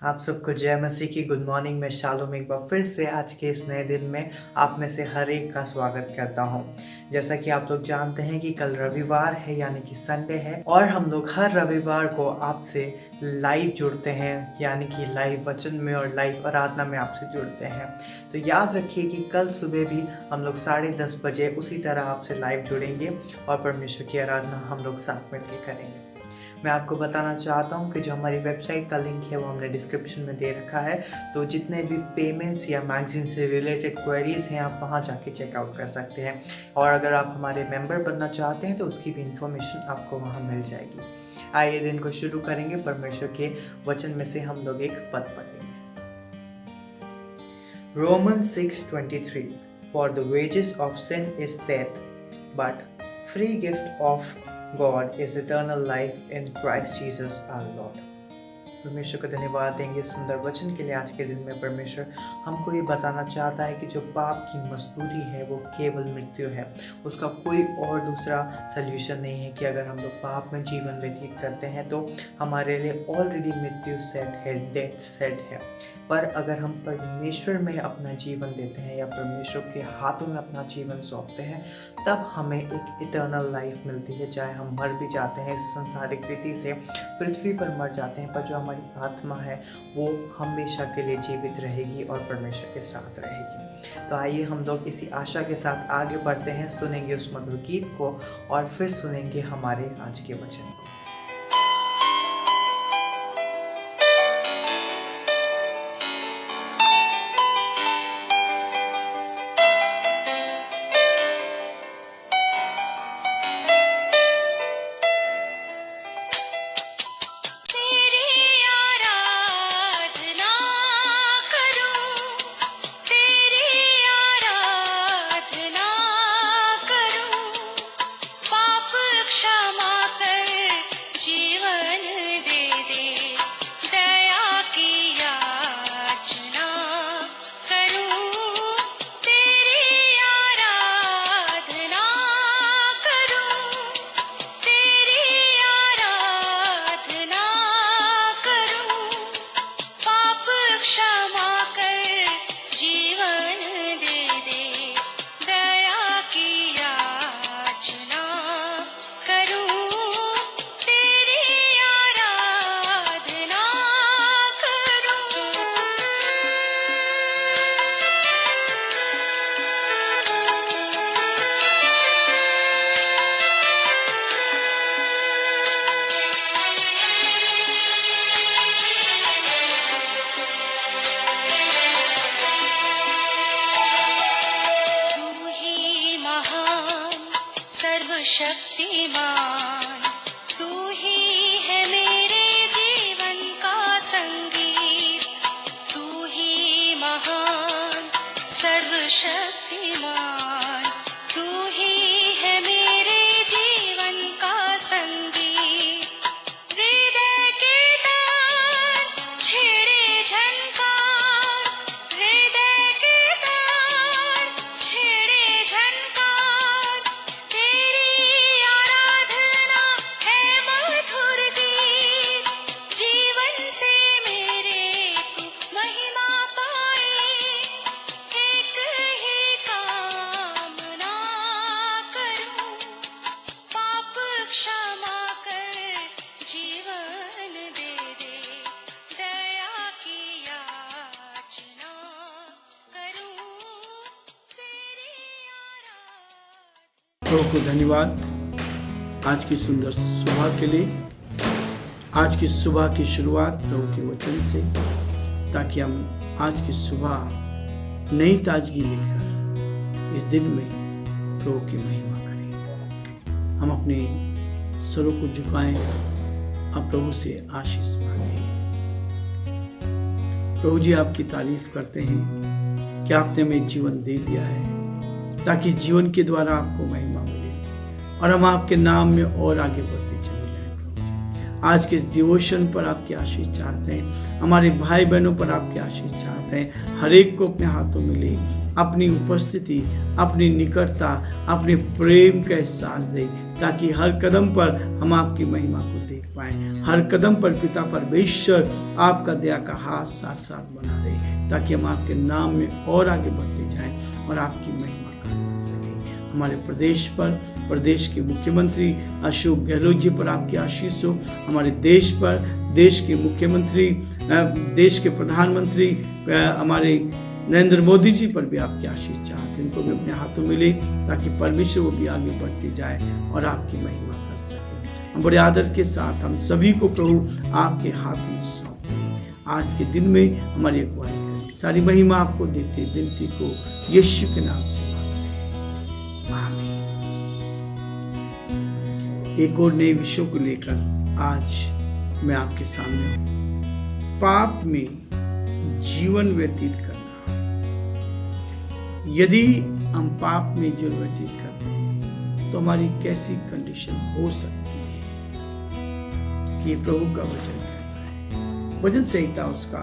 आप सबको जय मसीह की गुड मॉर्निंग। मैं शालोम एक बार फिर से आज के इस नए दिन में आप में से हर एक का स्वागत करता हूं। जैसा कि आप लोग जानते हैं कि कल रविवार है यानी कि संडे है और हम लोग हर रविवार को आपसे लाइव जुड़ते हैं यानी कि लाइव वचन में और लाइव आराधना में आपसे जुड़ते हैं। तो याद रखिए कि कल सुबह भी हम लोग 10:30 बजे उसी तरह आपसे लाइव जुड़ेंगे और परमेश्वर की आराधना हम लोग साथ मिलकर करेंगे। मैं आपको बताना चाहता हूँ कि जो हमारी वेबसाइट का लिंक है वो हमने डिस्क्रिप्शन में दे रखा है, तो जितने भी पेमेंट्स या मैगजीन से रिलेटेड क्वेरीज हैं आप वहाँ जाके चेकआउट कर सकते हैं। और अगर आप हमारे मेंबर बनना चाहते हैं तो उसकी भी इंफॉर्मेशन आपको वहाँ मिल जाएगी। आइए दिन को शुरू करेंगे। परमेश्वर के वचन में से हम लोग एक पद पढ़ेंगे। Romans 6:23 For the wages of sin is death, but free gift of God is eternal life in Christ Jesus our Lord। परमेश्वर को धन्यवाद देंगे सुंदर वचन के लिए। आज के दिन में परमेश्वर हमको ये बताना चाहता है कि जो पाप की मजदूरी है वो केवल मृत्यु है, उसका कोई और दूसरा सल्यूशन नहीं है। कि अगर हम लोग पाप में जीवन व्यतीत करते हैं तो हमारे लिए ऑलरेडी मृत्यु सेट है, डेथ सेट है। पर अगर हम परमेश्वर में अपना जीवन देते हैं या परमेश्वर के हाथों में अपना जीवन सौंपते हैं तब हमें एक इटर्नल लाइफ मिलती है। चाहे हम मर भी जाते हैं इस संसारिक रीति से, पृथ्वी पर मर जाते हैं, पर जो हमारी आत्मा है वो हमेशा के लिए जीवित रहेगी और परमेश्वर के साथ रहेगी। तो आइए हम लोग इसी आशा के साथ आगे बढ़ते हैं, सुनेंगे उस मधुर गीत को और फिर सुनेंगे हमारे आज के वचन को। शक्तिमान तू ही है मेरे जीवन का संगीत, तू ही महान सर्वशक्तिमान, तू ही है मेरे जीवन का संगीत। हृदय के तार छेड़े झनकार, हृदय के तार छेड़े झनकार, तेरी आराधना है मधुर गीत। जीवन से मेरे तू महिमा पाए, एक ही कामना करूं, पाप क्षमा कर जीवन दे दे, दया की याचना करूं, तेरी आराधना। प्रभु को धन्यवाद आज की सुंदर सुबह के लिए। आज की सुबह की शुरुआत प्रभु के वचन से, ताकि हम आज की सुबह नई ताजगी लेकर इस दिन में प्रभु की महिमा करें। हम अपने सरों को झुकाएं और प्रभु से आशीष मांगें। प्रभु जी आपकी तारीफ करते हैं कि आपने हमें जीवन दे दिया है, ताकि जीवन के द्वारा आपको महिमा मिले और हम आपके नाम में और आगे बढ़ते चले जाएं। आज के इस डिवोशन पर आपकी आशीष चाहते हैं, हमारे भाई बहनों पर आपकी आशीष चाहते हैं। हर एक को अपने हाथों में ले अपनी उपस्थिति, अपनी निकटता, अपने प्रेम का एहसास दे, ताकि हर कदम पर हम आपकी महिमा को देख पाएं। हर कदम पर पिता परमेश्वर आपका दया का हाथ साथ साथ बना रहे, ताकि हम आपके नाम में और आगे बढ़ते जाएं और आपकी महिमा कर सके। हमारे प्रदेश पर, प्रदेश के मुख्यमंत्री अशोक गहलोत जी पर आपकी आशीष हो। हमारे देश पर, देश के मुख्यमंत्री, देश के प्रधानमंत्री हमारे नरेंद्र मोदी जी पर भी आपकी आशीष चाहते हैं। इनको भी अपने हाथों में ले, ताकि परमेश्वर वो भी आगे बढ़ते जाए और आपकी महिमा कर सके। हम बड़े आदर के साथ हम सभी को प्रभु आपके हाथ में सौंपते हैं। आज के दिन में हमारी अगुवाई करें, सारी महिमा आपको देते विनती को यीशु के नाम से मांगते हैं, आमीन। एक और नए विषयों को लेकर आज मैं आपके सामने हूं। पाप में जीवन व्यतीत करना। यदि हम पाप में जीवन व्यतीत करते हैं तो हमारी कैसी कंडीशन हो सकती है, ये प्रभु का वचन कहता है। वचन संहिता उसका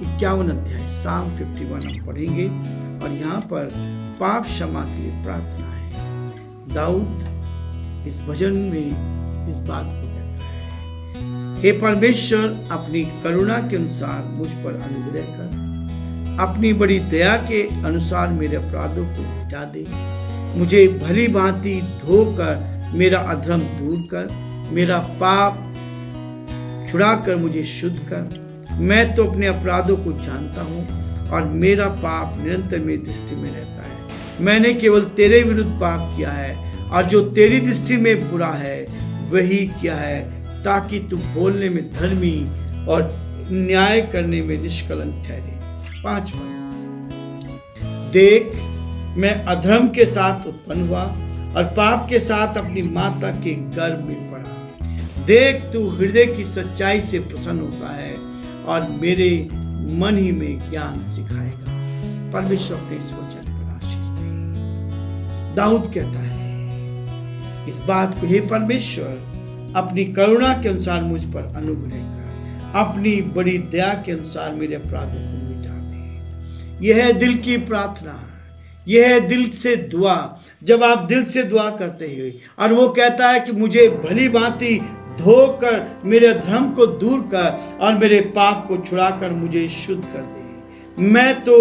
51 अध्याय साम 51 हम पढ़ेंगे और यहाँ पर पाप क्षमा के लिए प्रार्थना है। दाऊद इस भजन में इस बात को कहता है, हे परमेश्वर अपनी करुणा के अनुसार मुझ पर अनुग्रह कर, अपनी बड़ी दया के अनुसार मेरे अपराधों को मिटा दे, मुझे भली भांति धोकर मेरा अधर्म दूर कर, मेरा पाप छुड़ाकर मुझे शुद्ध कर। मैं तो अपने अपराधों को जानता हूँ और मेरा पाप निरंतर मेरी दृष्टि में रहता है। मैंने केवल तेरे विरुद्ध पाप किया है और जो तेरी दृष्टि में बुरा है वही किया है, ताकि तू बोलने में धर्मी और न्याय करने में निष्कलंक ठहरे। 5 देख, मैं अधर्म के साथ उत्पन्न हुआ और पाप के साथ अपनी माता के गर्भ में पड़ा। देख, तू हृदय की सच्चाई से प्रसन्न होता है और मेरे मन ही में ज्ञान सिखाएगा। परमेश्वर अपने इस वचन पर आशीष दे। दाऊद कहता है इस बात को, हे परमेश्वर अपनी करुणा के अनुसार मुझ पर अनुग्रह कर, अपनी बड़ी दया के अनुसार मेरे अपराधों को मिटा दे। यह है दिल की प्रार्थना, यह है दिल से दुआ। जब आप दिल से दुआ करते हैं और वो कहता है कि मुझे भली भांति धोकर मेरे धर्म को दूर कर और मेरे पाप को छुड़ाकर मुझे शुद्ध कर दे। मैं तो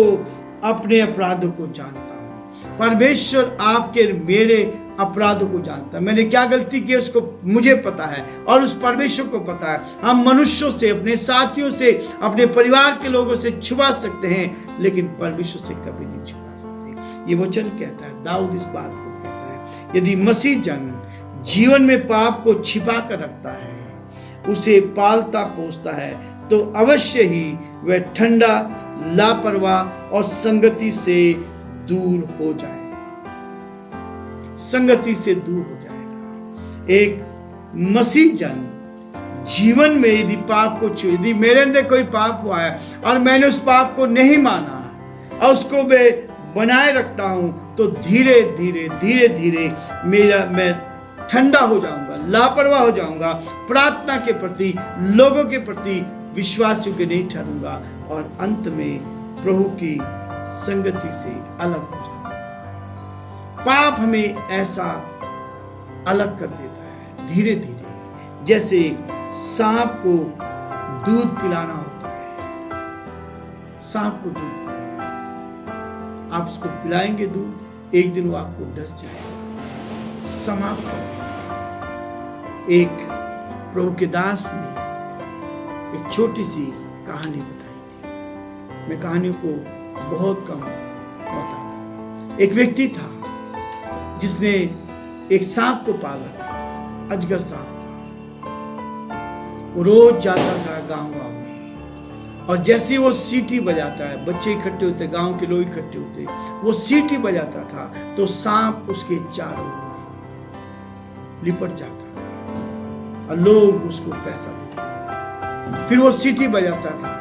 अपने अपराधों को जानता हूँ। परमेश्वर आपके मेरे अपराधों को जानता है। मैंने क्या गलती की उसको मुझे पता है और उस परमेश्वर को पता है। हम मनुष्यों से, अपने साथियों से, अपने परिवार के लोगों से छुपा सकते हैं, लेकिन परमेश्वर से कभी नहीं छुपा सकते। ये वचन कहता है, दाऊद इस बात को कहता है, यदि मसीह जन जीवन में पाप को छिपा कर रखता है, उसे पालता पोसता है, तो अवश्य ही वह ठंडा, लापरवाह और संगति से दूर हो जाएगा। संगति से दूर हो जाएगा। एक मसीह जन जीवन में यदि पाप को छू, यदि मेरे अंदर कोई पाप हुआ है और मैंने उस पाप को नहीं माना और उसको मैं बनाए रखता हूं, तो धीरे धीरे धीरे धीरे मैं ठंडा हो जाऊंगा, लापरवाह हो जाऊंगा, प्रार्थना के प्रति, लोगों के प्रति विश्वासियों के नहीं ठहरूंगा और अंत में प्रभु की संगति से अलग हो जाऊंगा। पाप हमें ऐसा अलग कर देता है धीरे धीरे, जैसे सांप को दूध पिलाना होता है। सांप को दूध आप उसको पिलाएंगे दूध, एक दिन वो आपको डस जाएगा, समाप्त कर देगा। एक प्रभु के दास ने एक छोटी सी कहानी बताई थी। मैं कहानियों को बहुत कम बताता। एक व्यक्ति था जिसने एक सांप को पाला, अजगर सांप। वो रोज जाता था गांव में और जैसे वो सीटी बजाता है, बच्चे इकट्ठे होते, गांव के लोग इकट्ठे होते, वो सीटी बजाता था तो सांप उसके चारों लिपट जाता और लोग उसको पैसा देते। फिर वो सीटी बजाता था,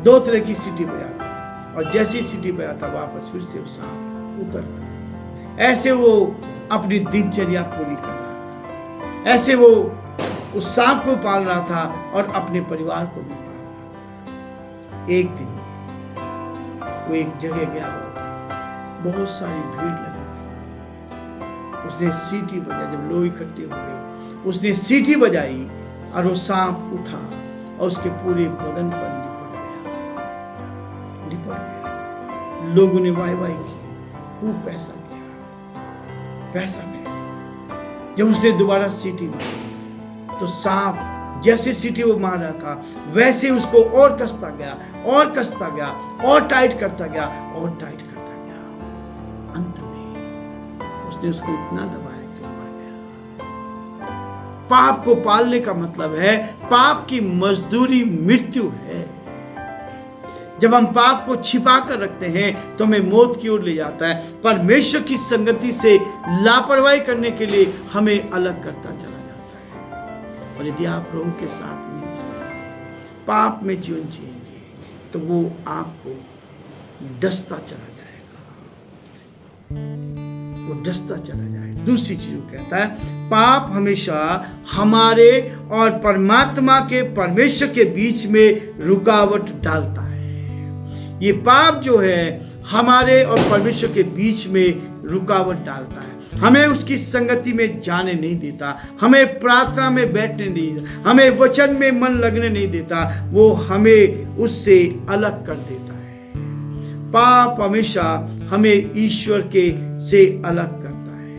2 तरह की सीटी बजाता और जैसी सीटी बजाता वापस फिर से वो सांप उतर गया। ऐसे वो अपनी दिनचर्या पूरी कर रहा था, ऐसे वो उस सांप को पाल रहा था और अपने परिवार को भी पाल रहा था। एक दिन वो एक जगह गया, बहुत सारी भीड़ लगी थी। उसने सीटी बजाई, जब लोग इकट्ठे हो गए उसने सीटी बजाई और वो सांप उठा और उसके पूरे बदन पर लिपट गया। लोगों ने वाई वाई की, खूब पैसा दिया, पैसा गया। जब उसने दोबारा सीटी मारी तो सांप जैसे सीटी वो मार रहा था वैसे उसको और कसता गया और कसता गया और टाइट करता गया और टाइट करता गया। अंत में उसने उसको इतना दबाया कि वो मर गया। पाप को पालने का मतलब है पाप की मजदूरी मृत्यु है। जब हम पाप को छिपा कर रखते हैं तो हमें मौत की ओर ले जाता है। परमेश्वर की संगति से लापरवाही करने के लिए हमें अलग करता चला जाता है। और यदि आप प्रभु के साथ नहीं चलेंगे, पाप में जीवन जिएंगे, तो वो आपको डसता चला जाएगा, वो डसता चला जाएगा। दूसरी चीज वो कहता है पाप हमेशा हमारे और परमात्मा के परमेश्वर के बीच में रुकावट डालता है। ये पाप जो है हमारे और परमेश्वर के बीच में रुकावट डालता है, हमें उसकी संगति में जाने नहीं देता, हमें प्रार्थना में बैठने नहीं देता, हमें वचन में मन लगने नहीं देता, वो हमें उससे अलग कर देता है। पाप हमेशा हमें ईश्वर के से अलग करता है।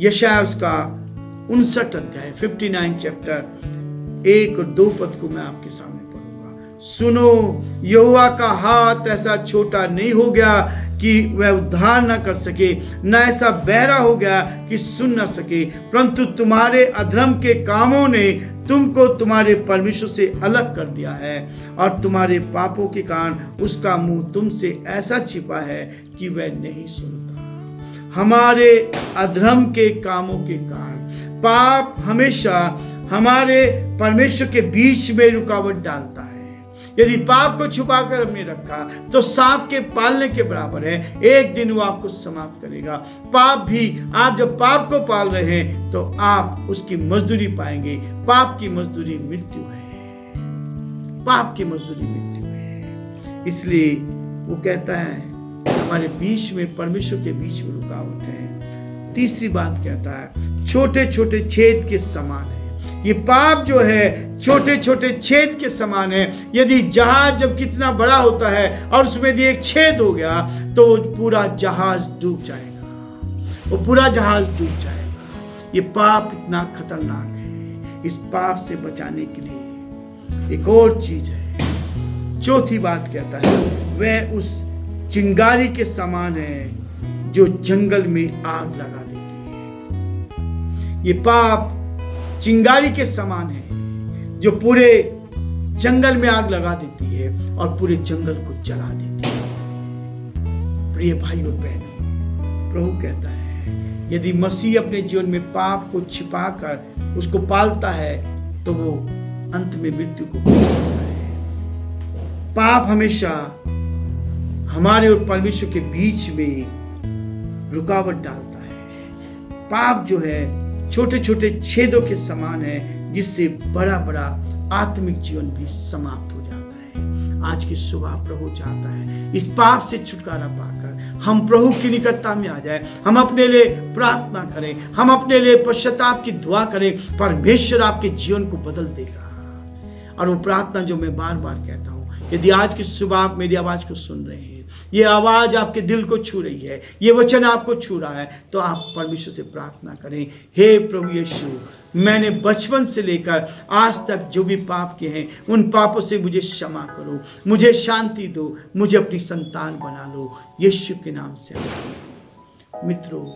यशायाह उसका 59 अध्याय 59 चैप्टर 1 और 2 पद को मैं आपके सामने पढ़ूंगा। सुनो, यहोवा का हाथ ऐसा छोटा नहीं हो गया कि वह उद्धार न कर सके, न ऐसा बहरा हो गया कि सुन न सके, परंतु तुम्हारे अधर्म के कामों ने तुमको तुम्हारे परमेश्वर से अलग कर दिया है और तुम्हारे पापों के कारण उसका मुंह तुमसे ऐसा छिपा है कि वह नहीं सुनता। हमारे अधर्म के कामों के कारण पाप हमेशा हमारे परमेश्वर के बीच में रुकावट डालता है। यदि पाप को छुपा कर हमने रखा तो सांप के पालने के बराबर है, एक दिन वो आपको समाप्त करेगा। पाप भी, आप जब पाप को पाल रहे हैं तो आप उसकी मजदूरी पाएंगे। पाप की मजदूरी मृत्यु है, पाप की मजदूरी मृत्यु है। इसलिए वो कहता है हमारे बीच में, परमेश्वर के बीच में रुकावट है। तीसरी बात कहता है छोटे छोटे छेद के समान है। ये पाप जो है छोटे छोटे छेद के समान है। यदि जहाज जब कितना बड़ा होता है और उसमें यदि एक छेद हो गया तो पूरा जहाज डूब जाएगा, वो पूरा जहाज डूब जाएगा। ये पाप इतना खतरनाक है। इस पाप से बचाने के लिए एक और चीज है। चौथी बात कहता है वह उस चिंगारी के समान है जो जंगल में आग लगा देती है। ये पाप चिंगारी के समान है जो पूरे जंगल में आग लगा देती है और पूरे जंगल को जला देती है। प्रिय भाई और बहनों, प्रभु कहता है यदि मसीह अपने जीवन में पाप को छिपाकर उसको पालता है तो वो अंत में मृत्यु को पालता है। पाप हमेशा हमारे और परमेश्वर के बीच में रुकावट डालता है। पाप जो है छोटे छोटे छेदों के समान है जिससे बड़ा बड़ा आत्मिक जीवन भी समाप्त हो जाता है। आज की सुबह प्रभु चाहता है इस पाप से छुटकारा पाकर हम प्रभु की निकटता में आ जाए, हम अपने लिए प्रार्थना करें, हम अपने लिए पश्चाताप की दुआ करें। परमेश्वर आपके जीवन को बदल देगा। और वो प्रार्थना जो मैं बार बार कहता हूँ, यदि आज की सुबह आप मेरी आवाज को सुन रहे हैं, ये आवाज आपके दिल को छू रही है, ये वचन आपको छू रहा है, तो आप परमेश्वर से प्रार्थना करें, हे प्रभु यीशु, मैंने बचपन से लेकर आज तक जो भी पाप किए हैं उन पापों से मुझे क्षमा करो, मुझे शांति दो, मुझे अपनी संतान बना लो, यीशु के नाम से। मित्रों,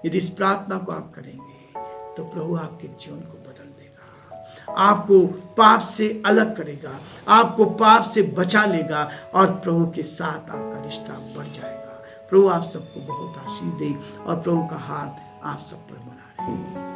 यदि इस प्रार्थना को आप करेंगे तो प्रभु आपके जीवन को बदल देगा, आपको पाप से अलग करेगा, आपको पाप से बचा लेगा और प्रभु के साथ आपका रिश्ता बढ़ जाएगा। प्रभु आप सबको बहुत आशीष दे और प्रभु का हाथ आप सब पर बना रहे।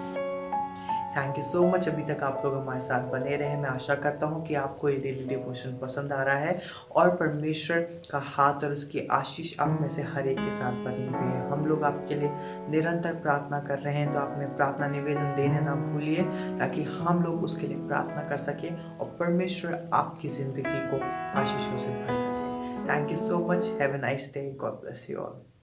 Thank you so much. अभी तक आप लोग हमारे साथ बने रहे। मैं आशा करता हूँ कि आपको ये डेली डिवोशन पसंद आ रहा है और परमेश्वर का हाथ और उसकी आशीष आप में से हर एक के साथ बनी हुई है। हम लोग आपके लिए निरंतर प्रार्थना कर रहे हैं, तो आपने प्रार्थना निवेदन देने ना भूलिए ताकि हम लोग उसके लिए प्रार्थना कर सकें और परमेश्वर आपकी ज़िंदगी को आशीषों से भर सके। Thank you so much. Have a nice day. God bless you all.